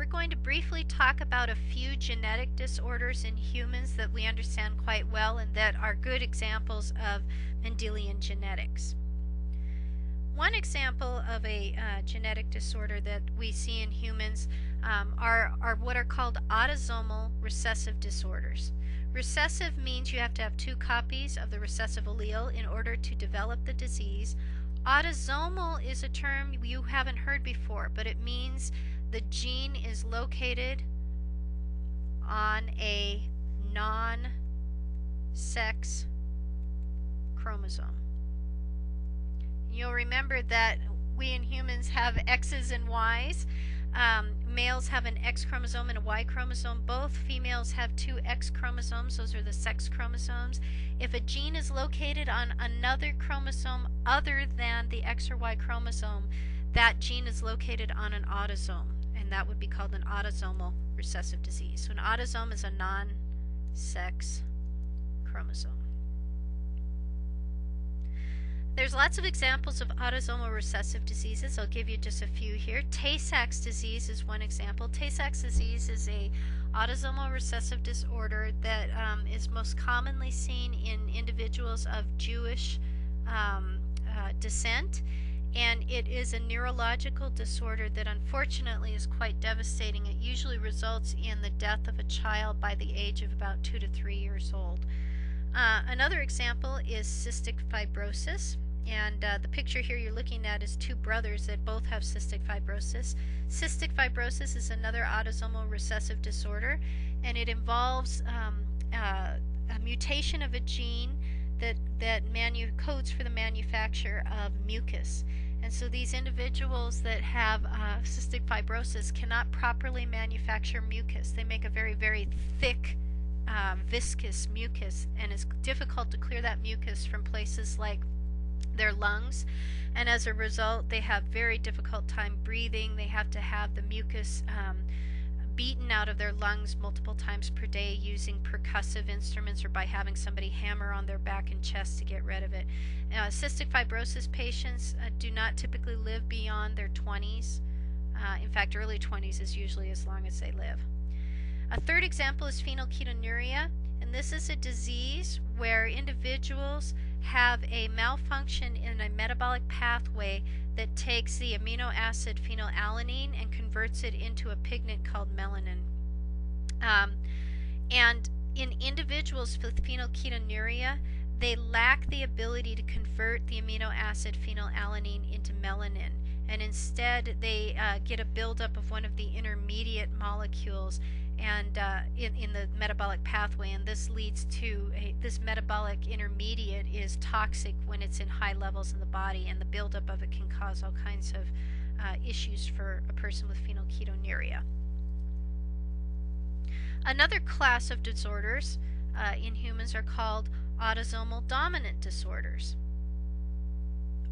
we're going to briefly talk about a few genetic disorders in humans that we understand quite well and that are good examples of Mendelian genetics. One example of a genetic disorder that we see in humans are what are called autosomal recessive disorders. Recessive means you have to have 2 copies of the recessive allele in order to develop the disease. Autosomal is a term you haven't heard before, but it means the gene is located on a non-sex chromosome. You'll remember that we in humans have X's and Y's. Males have an X chromosome and a Y chromosome. Both females have 2 X chromosomes. Those are the sex chromosomes. If a gene is located on another chromosome other than the X or Y chromosome, that gene is located on an autosome, and that would be called an autosomal recessive disease. So an autosome is a non-sex chromosome. There's lots of examples of autosomal recessive diseases. I'll give you just a few here. Tay-Sachs disease is one example. Tay-Sachs disease is a autosomal recessive disorder that is most commonly seen in individuals of Jewish descent, and it is a neurological disorder that unfortunately is quite devastating. It usually results in the death of a child by the age of about 2 to 3 years old. Another example is cystic fibrosis. And the picture here you're looking at is 2 brothers that both have cystic fibrosis. Cystic fibrosis is another autosomal recessive disorder, and it involves a mutation of a gene that codes for the manufacture of mucus. And so these individuals that have cystic fibrosis cannot properly manufacture mucus. They make a very, very thick, viscous mucus, and it's difficult to clear that mucus from places like their lungs, and as a result they have very difficult time breathing. They have to have the mucus beaten out of their lungs multiple times per day using percussive instruments or by having somebody hammer on their back and chest to get rid of it. Cystic fibrosis patients do not typically live beyond their 20s. In fact, early 20s is usually as long as they live. A third example is phenylketonuria, and this is a disease where individuals have a malfunction in a metabolic pathway that takes the amino acid phenylalanine and converts it into a pigment called melanin. And in individuals with phenylketonuria, they lack the ability to convert the amino acid phenylalanine into melanin, and instead they get a buildup of one of the intermediate molecules and in the metabolic pathway, and this leads to this metabolic intermediate is toxic when it's in high levels in the body, and the buildup of it can cause all kinds of issues for a person with phenylketonuria. Another class of disorders in humans are called autosomal dominant disorders.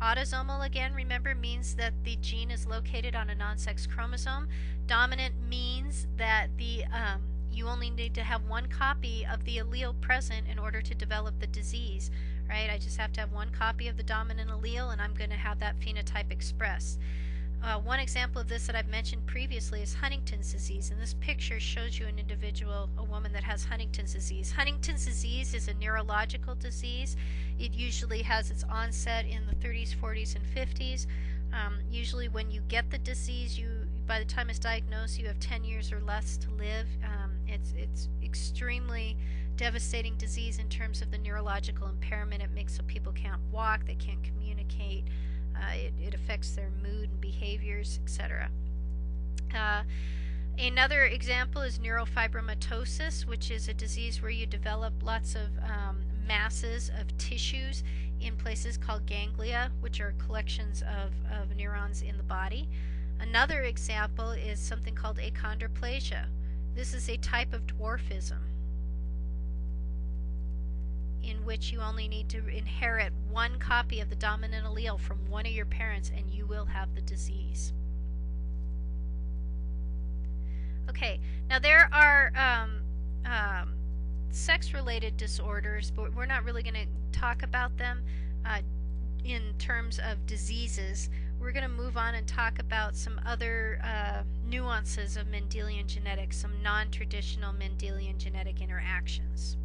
Autosomal, again, remember, means that the gene is located on a non-sex chromosome. Dominant means that you only need to have 1 copy of the allele present in order to develop the disease, right? I just have to have 1 copy of the dominant allele, and I'm going to have that phenotype expressed. One example of this that I've mentioned previously is Huntington's disease, and this picture shows you an individual, a woman that has Huntington's disease. Huntington's disease is a neurological disease. It usually has its onset in the 30s, 40s, and 50s. Usually when you get the disease, by the time it's diagnosed, you have 10 years or less to live. It's extremely devastating disease in terms of the neurological impairment. It makes so people can't walk, they can't communicate. It affects their mood and behaviors, etc. Another example is neurofibromatosis, which is a disease where you develop lots of masses of tissues in places called ganglia, which are collections of neurons in the body. Another example is something called achondroplasia. This is a type of dwarfism in which you only need to inherit 1 copy of the dominant allele from one of your parents and you will have the disease. Okay, now there are sex-related disorders, but we're not really going to talk about them in terms of diseases. We're going to move on and talk about some other nuances nuances of Mendelian genetics, some non-traditional Mendelian genetic interactions.